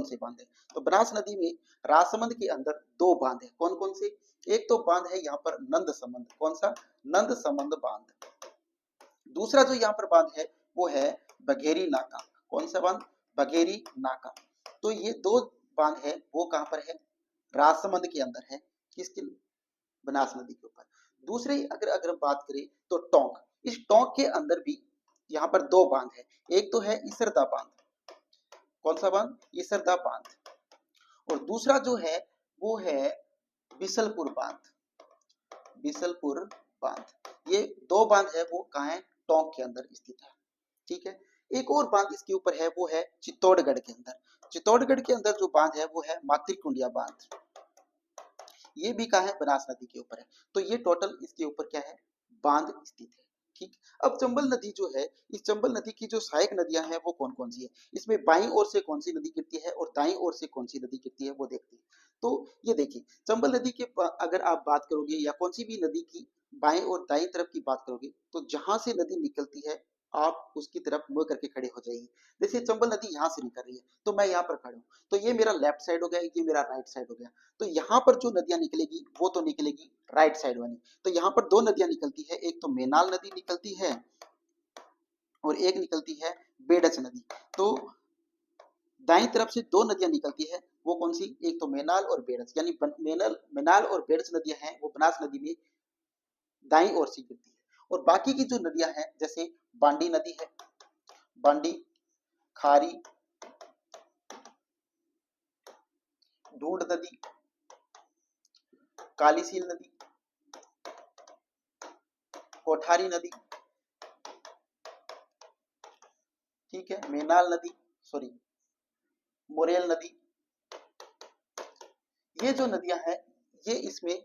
से बांध है? तो बनास नदी में राजसमंद के अंदर दो बांध है। कौन कौन से? एक तो बांध है यहाँ पर नंद समंद। कौन सा? नंद समंद बांध। दूसरा जो यहाँ पर बांध है वो है बघेरी नाका। कौन सा बांध? बघेरी नाका। तो ये दो बांध है वो कहाँ पर है? राजसमंद के अंदर है। किसके? बनास नदी के ऊपर। दूसरे अगर बात करें तो टोंक, इस टोंक के अंदर भी यहाँ पर दो बांध है। एक तो है इसरदा बांध। कौन सा बांध? इसरदा बांध। और दूसरा जो है वो है बिसलपुर बांध। बिसलपुर बांध। ये दो बांध है वो कहाँ है? टोंक के अंदर स्थित है। ठीक है। एक और बांध इसके ऊपर है वो है चित्तौड़गढ़ के अंदर। चित्तौड़गढ़ के अंदर जो बांध है वो है मातृकुंडिया बांध। ये भी कहाँ है? बनास नदी के ऊपर है। तो ये टोटल इसके ऊपर क्या है? बांध स्थित है। ठीक। अब चंबल नदी जो है, इस चंबल नदी की जो सहायक नदियां हैं वो कौन कौन सी है? इसमें बाईं ओर से कौन सी नदी गिरती है और दाईं ओर से कौन सी नदी गिरती है वो देखते हैं। तो ये देखिए, चंबल नदी के अगर आप बात करोगे या कौन सी भी नदी की बाएं और दाईं तरफ की बात करोगे तो जहां से नदी निकलती है आप उसकी तरफ मुंह करके खड़े हो जाइए। जैसे चंबल नदी यहाँ से निकल रही है तो मैं यहाँ पर खड़ा हूँ, तो ये मेरा लेफ्ट साइड हो गया, ये मेरा राइट साइड हो गया। तो यहाँ पर जो नदियां निकलेगी वो तो निकलेगी राइट साइड वाली। तो यहाँ पर दो नदियां निकलती है, एक तो मेनाल नदी निकलती है और एक निकलती है बेडच नदी। तो दाईं तरफ से दो नदियां निकलती है, वो कौन सी? एक तो मेनाल और बेडच, यानी मेनाल और बेडच नदियां हैं वो बनास नदी में दाईं ओर से गिरती है। और बाकी की जो नदियां हैं जैसे बांडी नदी है, बांडी, खारी, ढूंढ नदी, कालीसील नदी, कोठारी नदी, ठीक है, मेनाल नदी, सॉरी मोरेल नदी, ये जो नदियां हैं ये इसमें